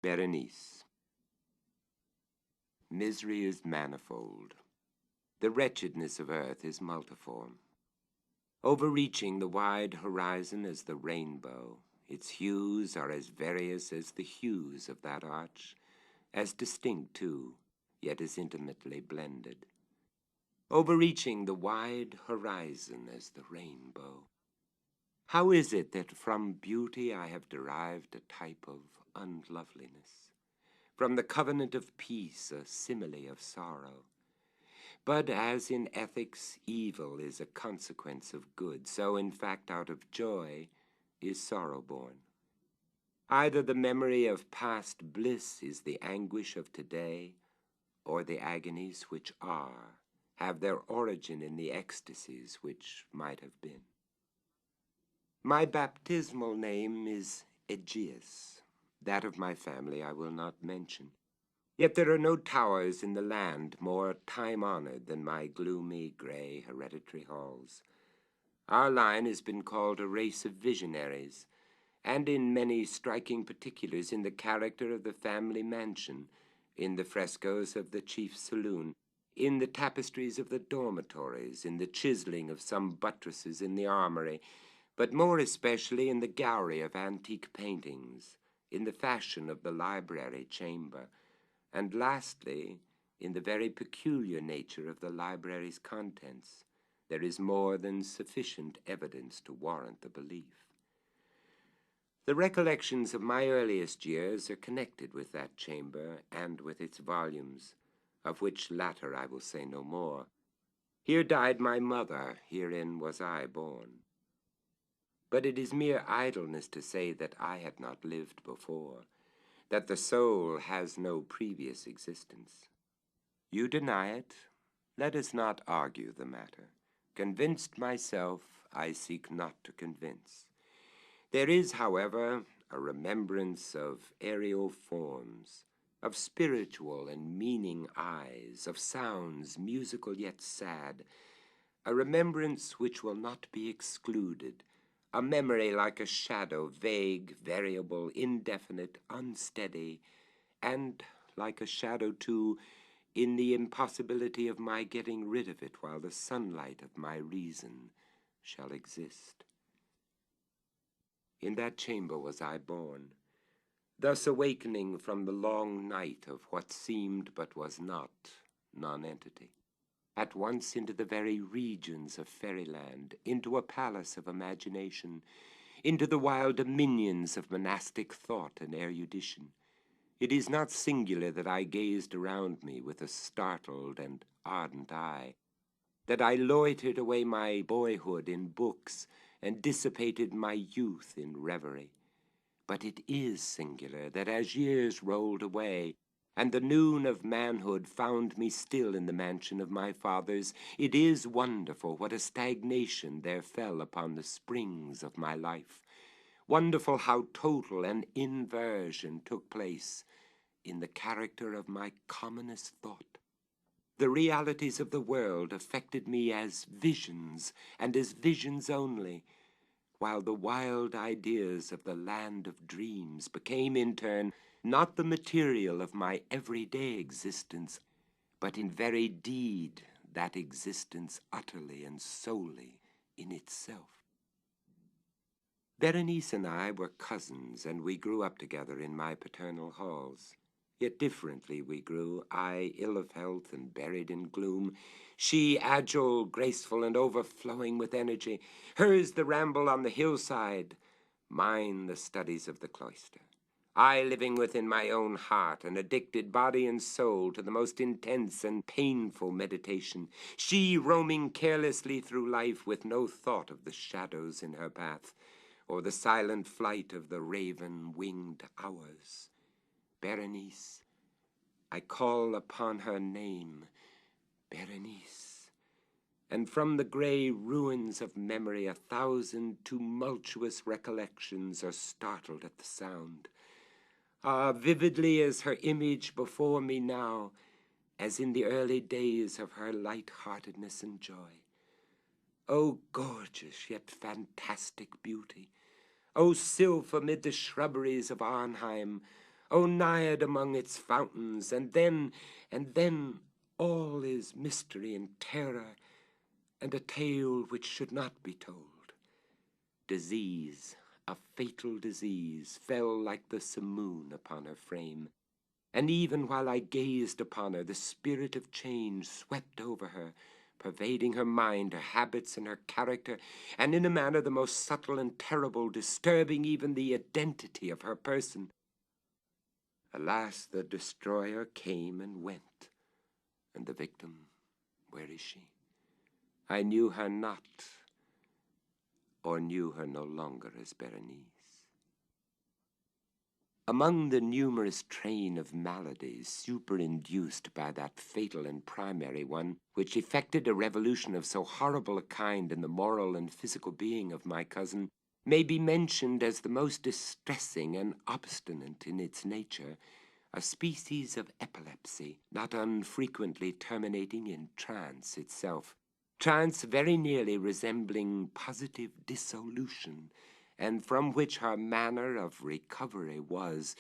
Berenice. Misery is manifold. The wretchedness of earth is multiform. Overreaching the wide horizon as the rainbow, its hues are as various as the hues of that arch, as distinct too, yet as intimately blended. Overreaching the wide horizon as the rainbow. How is it that from beauty I have derived a type of unloveliness? From the covenant of peace, a simile of sorrow. But as in ethics evil is a consequence of good, so in fact out of joy is sorrow born. Either the memory of past bliss is the anguish of today, or the agonies which are have their origin in the ecstasies which might have been. My baptismal name is Aegeus. That of my family I will not mention. Yet there are no towers in the land more time-honored than my gloomy, gray, hereditary halls. Our line has been called a race of visionaries, and in many striking particulars in the character of the family mansion, in the frescoes of the chief saloon, in the tapestries of the dormitories, in the chiseling of some buttresses in the armory, but more especially in the gallery of antique paintings, in the fashion of the library chamber, and lastly, in the very peculiar nature of the library's contents. There is more than sufficient evidence to warrant the belief. The recollections of my earliest years are connected with that chamber and with its volumes, of which latter I will say no more. Here died my mother, herein was I born. But it is mere idleness to say that I had not lived before, that the soul has no previous existence. You deny it. Let us not argue the matter. Convinced myself, I seek not to convince. There is, however, a remembrance of aerial forms, of spiritual and meaning eyes, of sounds musical yet sad, a remembrance which will not be excluded, a memory like a shadow, vague, variable, indefinite, unsteady, and like a shadow, too, in the impossibility of my getting rid of it while the sunlight of my reason shall exist. In that chamber was I born, thus awakening from the long night of what seemed but was not nonentity, at once into the very regions of fairyland, into a palace of imagination, into the wild dominions of monastic thought and erudition. It is not singular that I gazed around me with a startled and ardent eye, that I loitered away my boyhood in books and dissipated my youth in reverie. But it is singular that as years rolled away, and the noon of manhood found me still in the mansion of my fathers, it is wonderful what a stagnation there fell upon the springs of my life. Wonderful how total an inversion took place in the character of my commonest thought. The realities of the world affected me as visions, and as visions only, while the wild ideas of the land of dreams became in turn not the material of my everyday existence, but in very deed that existence utterly and solely in itself. Berenice and I were cousins, and we grew up together in my paternal halls. Yet differently we grew, I ill of health and buried in gloom, she agile, graceful, and overflowing with energy, hers the ramble on the hillside, mine the studies of the cloister. I living within my own heart, and addicted body and soul to the most intense and painful meditation, she roaming carelessly through life with no thought of the shadows in her path, or the silent flight of the raven-winged hours. Berenice, I call upon her name, Berenice, and from the gray ruins of memory 1,000 tumultuous recollections are startled at the sound. Ah, vividly as her image before me now, as in the early days of her light-heartedness and joy. O gorgeous yet fantastic beauty! O sylph amid the shrubberies of Arnheim! O Naiad among its fountains, and then all is mystery and terror, and a tale which should not be told. Disease, a fatal disease, fell like the simoon upon her frame, and even while I gazed upon her, the spirit of change swept over her, pervading her mind, her habits, and her character, and in a manner the most subtle and terrible, disturbing even the identity of her person. Alas, the destroyer came and went, and the victim, where is she? I knew her not, or knew her no longer as Berenice. Among the numerous train of maladies superinduced by that fatal and primary one, which effected a revolution of so horrible a kind in the moral and physical being of my cousin, may be mentioned as the most distressing and obstinate in its nature, a species of epilepsy, not unfrequently terminating in trance itself, trance very nearly resembling positive dissolution, and from which her manner of recovery was,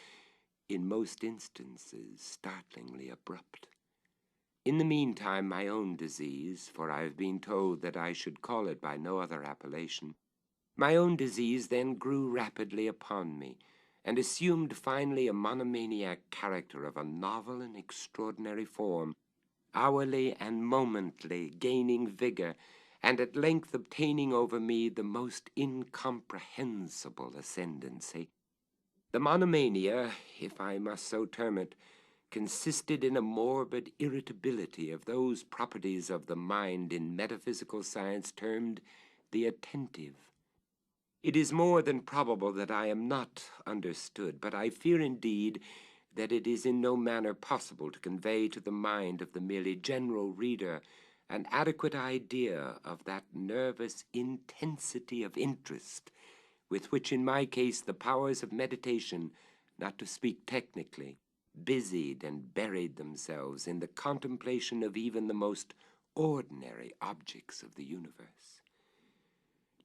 in most instances, startlingly abrupt. In the meantime, my own disease, for I have been told that I should call it by no other appellation, my own disease then grew rapidly upon me, and assumed finally a monomaniac character of a novel and extraordinary form, hourly and momently gaining vigor, and at length obtaining over me the most incomprehensible ascendancy. The monomania, if I must so term it, consisted in a morbid irritability of those properties of the mind in metaphysical science termed the attentive. It is more than probable that I am not understood, but I fear indeed that it is in no manner possible to convey to the mind of the merely general reader an adequate idea of that nervous intensity of interest with which, in my case, the powers of meditation, not to speak technically, busied and buried themselves in the contemplation of even the most ordinary objects of the universe.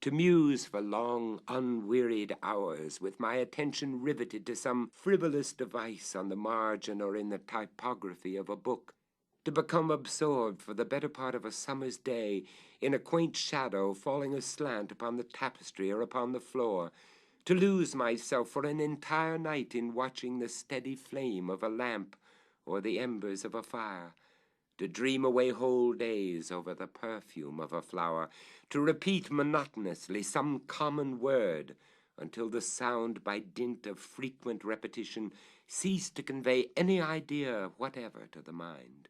To muse for long, unwearied hours, with my attention riveted to some frivolous device on the margin or in the typography of a book, to become absorbed for the better part of a summer's day in a quaint shadow falling aslant upon the tapestry or upon the floor, to lose myself for an entire night in watching the steady flame of a lamp or the embers of a fire, to dream away whole days over the perfume of a flower, to repeat monotonously some common word until the sound, by dint of frequent repetition, ceased to convey any idea whatever to the mind,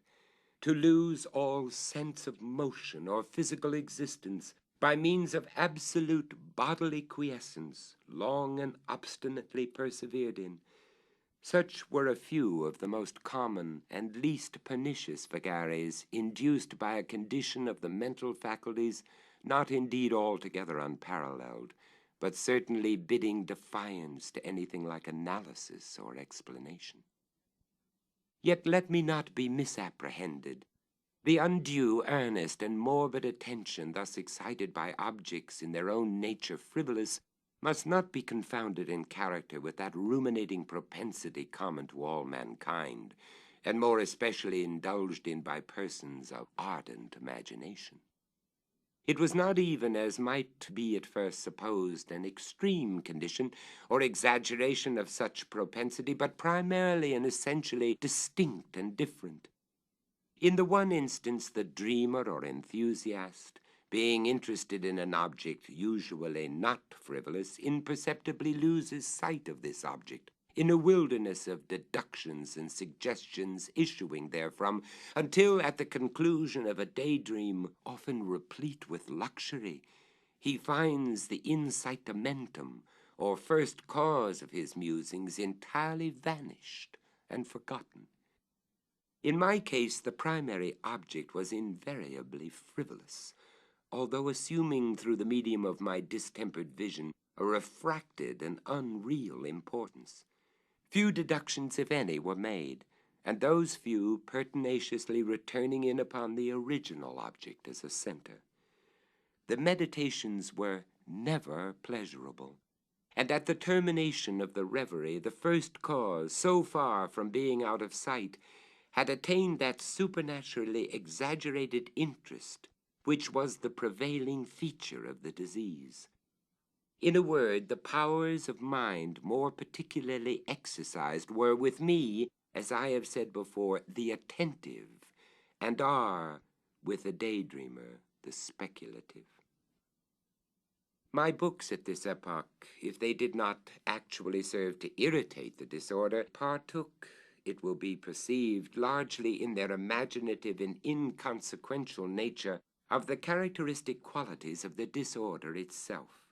to lose all sense of motion or physical existence by means of absolute bodily quiescence, long and obstinately persevered in. Such were a few of the most common and least pernicious vagaries induced by a condition of the mental faculties not indeed altogether unparalleled, but certainly bidding defiance to anything like analysis or explanation. Yet let me not be misapprehended. The undue, earnest, and morbid attention thus excited by objects in their own nature frivolous must not be confounded in character with that ruminating propensity common to all mankind, and more especially indulged in by persons of ardent imagination. It was not even, as might be at first supposed, an extreme condition or exaggeration of such propensity, but primarily and essentially distinct and different. In the one instance, the dreamer or enthusiast, being interested in an object usually not frivolous, imperceptibly loses sight of this object in a wilderness of deductions and suggestions issuing therefrom, until at the conclusion of a daydream, often replete with luxury, he finds the incitamentum, or first cause of his musings, entirely vanished and forgotten. In my case, the primary object was invariably frivolous, although assuming through the medium of my distempered vision a refracted and unreal importance. Few deductions, if any, were made, and those few pertinaciously returning in upon the original object as a center. The meditations were never pleasurable, and at the termination of the reverie, the first cause, so far from being out of sight, had attained that supernaturally exaggerated interest which was the prevailing feature of the disease. In a word, the powers of mind more particularly exercised were with me, as I have said before, the attentive, and are, with the daydreamer, the speculative. My books at this epoch, if they did not actually serve to irritate the disorder, partook, it will be perceived, largely in their imaginative and inconsequential nature, of the characteristic qualities of the disorder itself.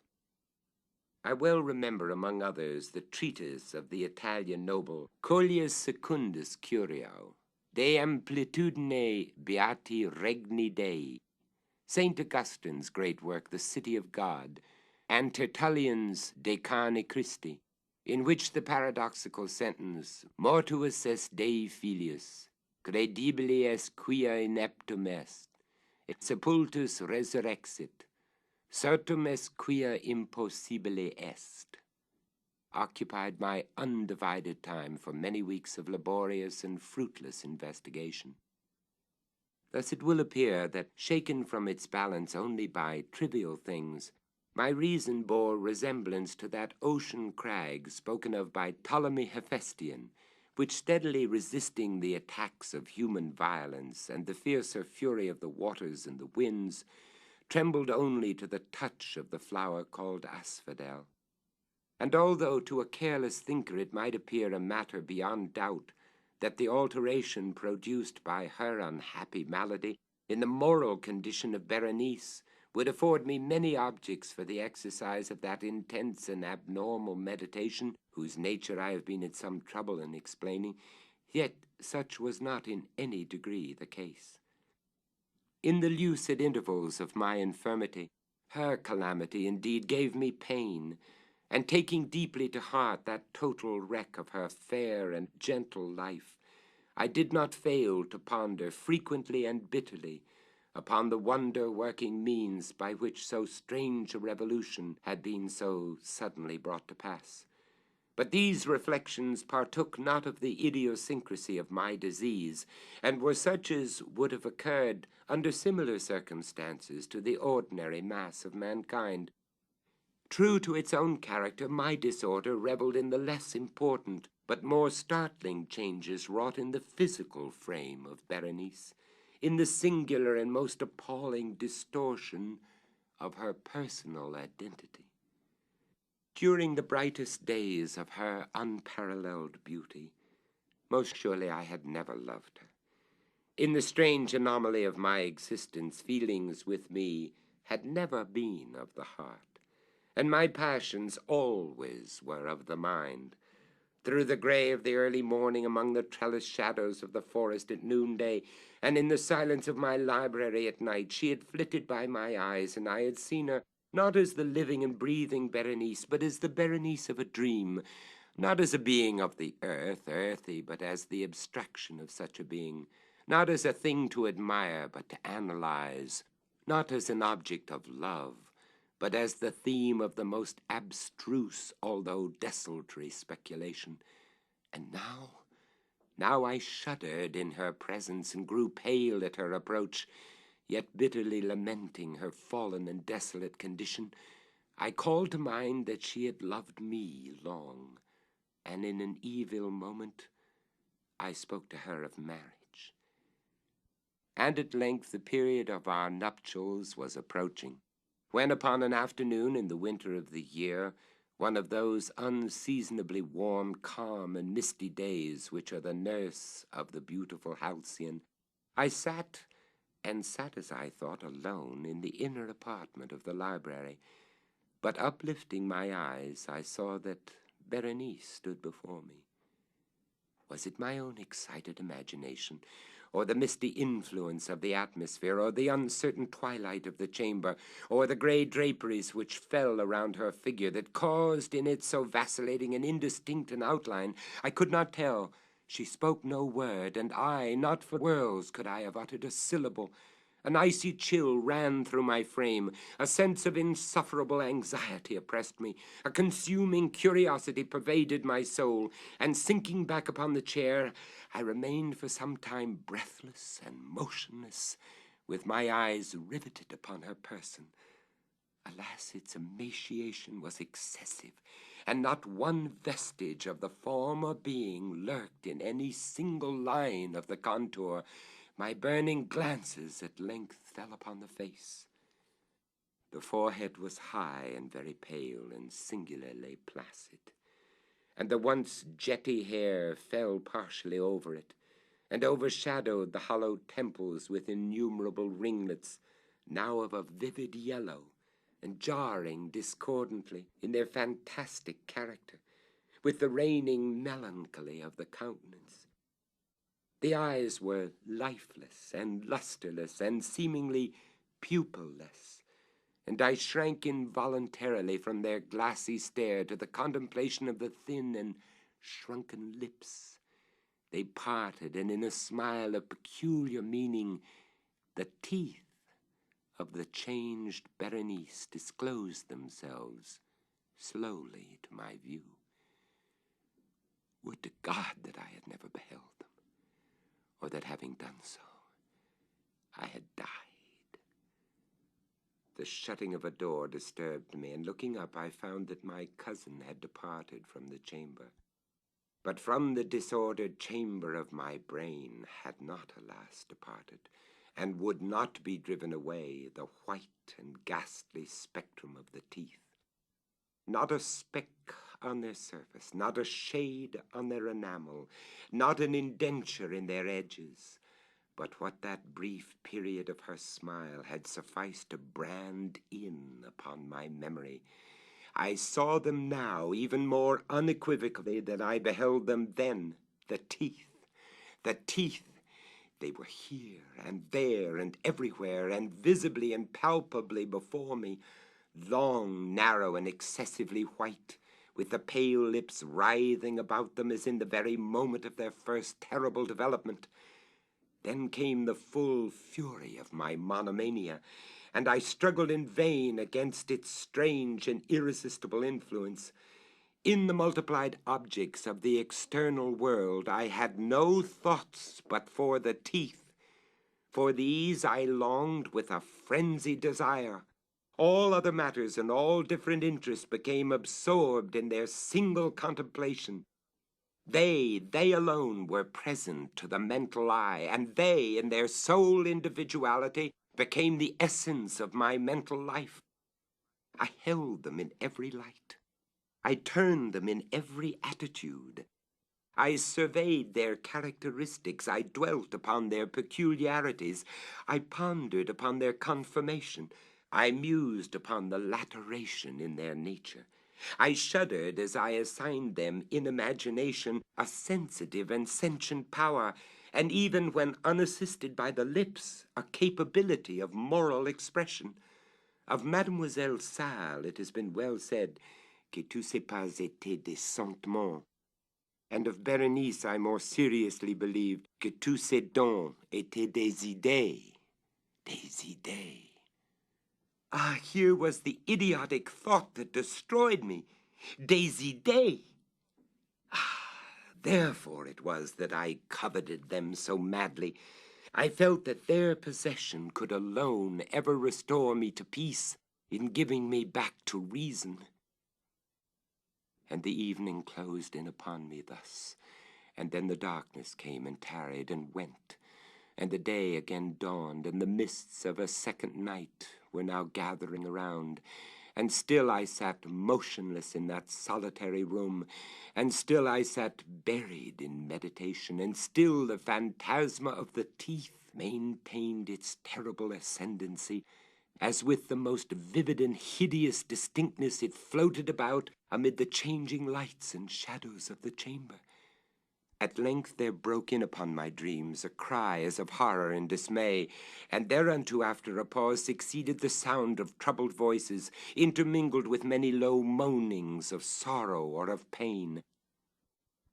I well remember, among others, the treatise of the Italian noble Coelius Secundus Curio, De Amplitudine Beati Regni Dei, St. Augustine's great work, The City of God, and Tertullian's De Carne Christi, in which the paradoxical sentence, Mortuus est Dei filius, credibile est quia ineptum est, et sepultus resurrexit, certum est quia impossibile est, occupied my undivided time for many weeks of laborious and fruitless investigation. Thus it will appear that, shaken from its balance only by trivial things, my reason bore resemblance to that ocean crag spoken of by Ptolemy Hephaestion, which, steadily resisting the attacks of human violence and the fiercer fury of the waters and the winds, trembled only to the touch of the flower called asphodel. And although to a careless thinker it might appear a matter beyond doubt that the alteration produced by her unhappy malady in the moral condition of Berenice would afford me many objects for the exercise of that intense and abnormal meditation whose nature I have been at some trouble in explaining, yet such was not in any degree the case. In the lucid intervals of my infirmity, her calamity indeed gave me pain, and taking deeply to heart that total wreck of her fair and gentle life, I did not fail to ponder frequently and bitterly upon the wonder-working means by which so strange a revolution had been so suddenly brought to pass. But these reflections partook not of the idiosyncrasy of my disease, and were such as would have occurred under similar circumstances to the ordinary mass of mankind. True to its own character, my disorder revelled in the less important but more startling changes wrought in the physical frame of Berenice, in the singular and most appalling distortion of her personal identity. During the brightest days of her unparalleled beauty, most surely I had never loved her. In the strange anomaly of my existence, feelings with me had never been of the heart, and my passions always were of the mind. Through the gray of the early morning, among the trellised shadows of the forest at noonday, and in the silence of my library at night, she had flitted by my eyes, and I had seen her not as the living and breathing Berenice, but as the Berenice of a dream, not as a being of the earth, earthy, but as the abstraction of such a being, not as a thing to admire, but to analyze, not as an object of love, but as the theme of the most abstruse, although desultory speculation. And now I shuddered in her presence and grew pale at her approach, yet bitterly lamenting her fallen and desolate condition. I called to mind that she had loved me long, and in an evil moment I spoke to her of marriage. And at length the period of our nuptials was approaching, when upon an afternoon in the winter of the year, one of those unseasonably warm, calm, and misty days which are the nurse of the beautiful halcyon, I sat as I thought, alone in the inner apartment of the library, but uplifting my eyes, I saw that Berenice stood before me. Was it my own excited imagination, or the misty influence of the atmosphere, or the uncertain twilight of the chamber, or the gray draperies which fell around her figure, that caused in it so vacillating and indistinct an outline? I could not tell. She spoke no word, and I, not for worlds could I have uttered a syllable. An icy chill ran through my frame. A sense of insufferable anxiety oppressed me. A consuming curiosity pervaded my soul, and sinking back upon the chair, I remained for some time breathless and motionless, with my eyes riveted upon her person. Alas, its emaciation was excessive, and not one vestige of the former being lurked in any single line of the contour. My burning glances at length fell upon the face. The forehead was high and very pale and singularly placid, and the once jetty hair fell partially over it, and overshadowed the hollow temples with innumerable ringlets, now of a vivid yellow, and jarring discordantly in their fantastic character, with the reigning melancholy of the countenance. The eyes were lifeless and lusterless and seemingly pupilless, and I shrank involuntarily from their glassy stare to the contemplation of the thin and shrunken lips. They parted, and in a smile of peculiar meaning, the teeth of the changed Berenice disclosed themselves slowly to my view. Would to God that I had never beheld them, or that having done so, I had died. The shutting of a door disturbed me, and looking up, I found that my cousin had departed from the chamber. But from the disordered chamber of my brain had not, alas, departed, and would not be driven away, the white and ghastly spectrum of the teeth. Not a speck on their surface, not a shade on their enamel, not an indenture in their edges, but what that brief period of her smile had sufficed to brand in upon my memory. I saw them now even more unequivocally than I beheld them then. The teeth. They were here and there and everywhere, and visibly and palpably before me, long, narrow, and excessively white, with the pale lips writhing about them as in the very moment of their first terrible development. Then came the full fury of my monomania, and I struggled in vain against its strange and irresistible influence. In the multiplied objects of the external world, I had no thoughts but for the teeth. For these I longed with a frenzied desire. All other matters and all different interests became absorbed in their single contemplation. They alone were present to the mental eye, and they, in their sole individuality, became the essence of my mental life. I held them in every light. I turned them in every attitude. I surveyed their characteristics. I dwelt upon their peculiarities. I pondered upon their conformation. I mused upon the lateration in their nature. I shuddered as I assigned them in imagination a sensitive and sentient power, and even when unassisted by the lips, a capability of moral expression. Of Mademoiselle Salle it has been well said, que tous ses pas étaient des sentiments. And of Berenice I more seriously believed que tous ses dons étaient des idées. Des idées. Ah, here was the idiotic thought that destroyed me. Des idées. Ah, therefore it was that I coveted them so madly. I felt that their possession could alone ever restore me to peace in giving me back to reason. And the evening closed in upon me thus, and then the darkness came and tarried and went, and the day again dawned, and the mists of a second night were now gathering around, and still I sat motionless in that solitary room, and still I sat buried in meditation, and still the phantasma of the teeth maintained its terrible ascendancy, as with the most vivid and hideous distinctness it floated about amid the changing lights and shadows of the chamber. At length there broke in upon my dreams a cry as of horror and dismay, and thereunto after a pause succeeded the sound of troubled voices, intermingled with many low moanings of sorrow or of pain.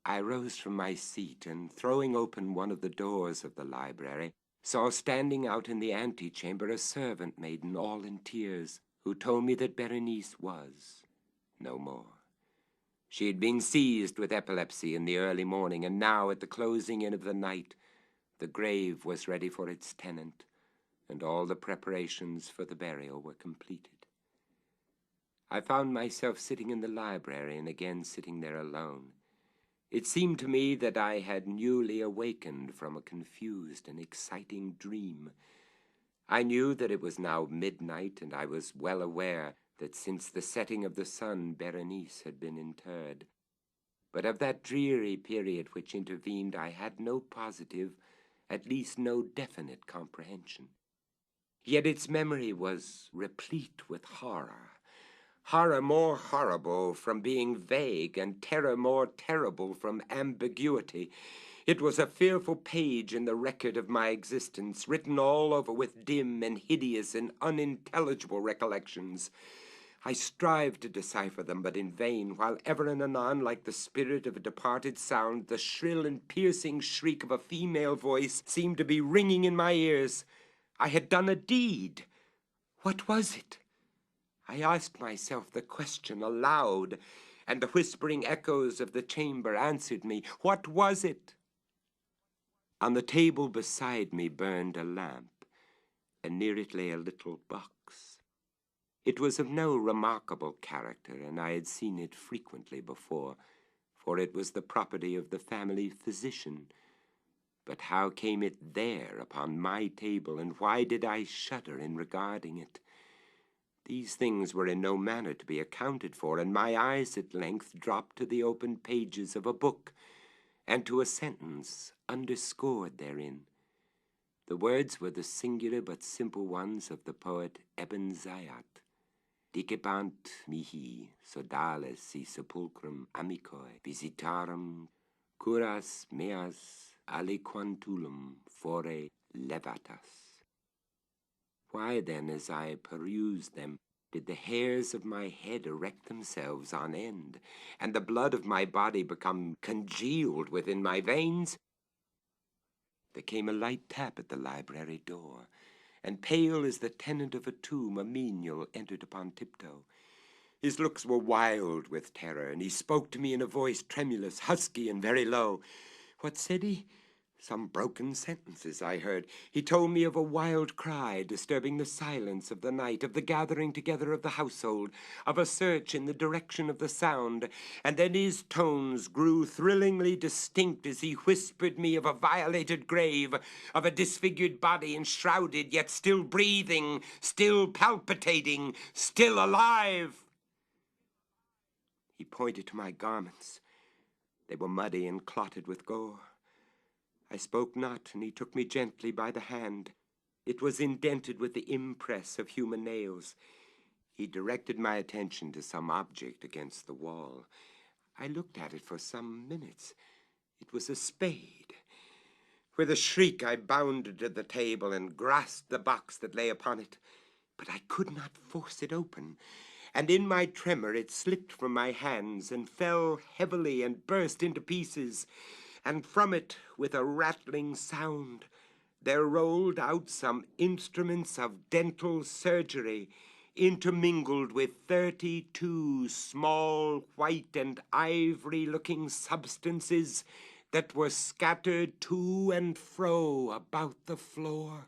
I rose from my seat, and throwing open one of the doors of the library, saw standing out in the antechamber a servant maiden all in tears, who told me that Berenice was no more. She had been seized with epilepsy in the early morning, and now, at the closing in of the night, the grave was ready for its tenant, and all the preparations for the burial were completed. I found myself sitting in the library, and again sitting there alone. It seemed to me that I had newly awakened from a confused and exciting dream. I knew that it was now midnight, and I was well aware that since the setting of the sun Berenice had been interred. But of that dreary period which intervened I had no positive, at least no definite comprehension. Yet its memory was replete with horror. Horror more horrible from being vague, and terror more terrible from ambiguity. It was a fearful page in the record of my existence, written all over with dim and hideous and unintelligible recollections. I strived to decipher them, but in vain, while ever and anon, like the spirit of a departed sound, the shrill and piercing shriek of a female voice seemed to be ringing in my ears. I had done a deed. What was it? I asked myself the question aloud, and the whispering echoes of the chamber answered me. What was it? On the table beside me burned a lamp, and near it lay a little box. It was of no remarkable character, and I had seen it frequently before, for it was the property of the family physician. But how came it there upon my table, and why did I shudder in regarding it? These things were in no manner to be accounted for, and my eyes at length dropped to the open pages of a book, and to a sentence underscored therein. The words were the singular but simple ones of the poet Ebn Zayat. Dicebant mihi sodales si sepulchrum amicoi visitarum curas meas aliquantulum fore levatas. Why then, as I perused them, did the hairs of my head erect themselves on end, and the blood of my body become congealed within my veins? There came a light tap at the library door, and pale as the tenant of a tomb, a menial entered upon tiptoe. His looks were wild with terror, and he spoke to me in a voice tremulous, husky, and very low. What said he? Some broken sentences I heard. He told me of a wild cry disturbing the silence of the night, of the gathering together of the household, of a search in the direction of the sound, and then his tones grew thrillingly distinct as he whispered me of a violated grave, of a disfigured body enshrouded, yet still breathing, still palpitating, still alive. He pointed to my garments. They were muddy and clotted with gore. I spoke not, and he took me gently by the hand. It was indented with the impress of human nails. He directed my attention to some object against the wall. I looked at it for some minutes. It was a spade. With a shriek, I bounded to the table and grasped the box that lay upon it. But I could not force it open, and in my tremor it slipped from my hands and fell heavily and burst into pieces. And from it, with a rattling sound, there rolled out some instruments of dental surgery, intermingled with 32 small white and ivory-looking substances that were scattered to and fro about the floor.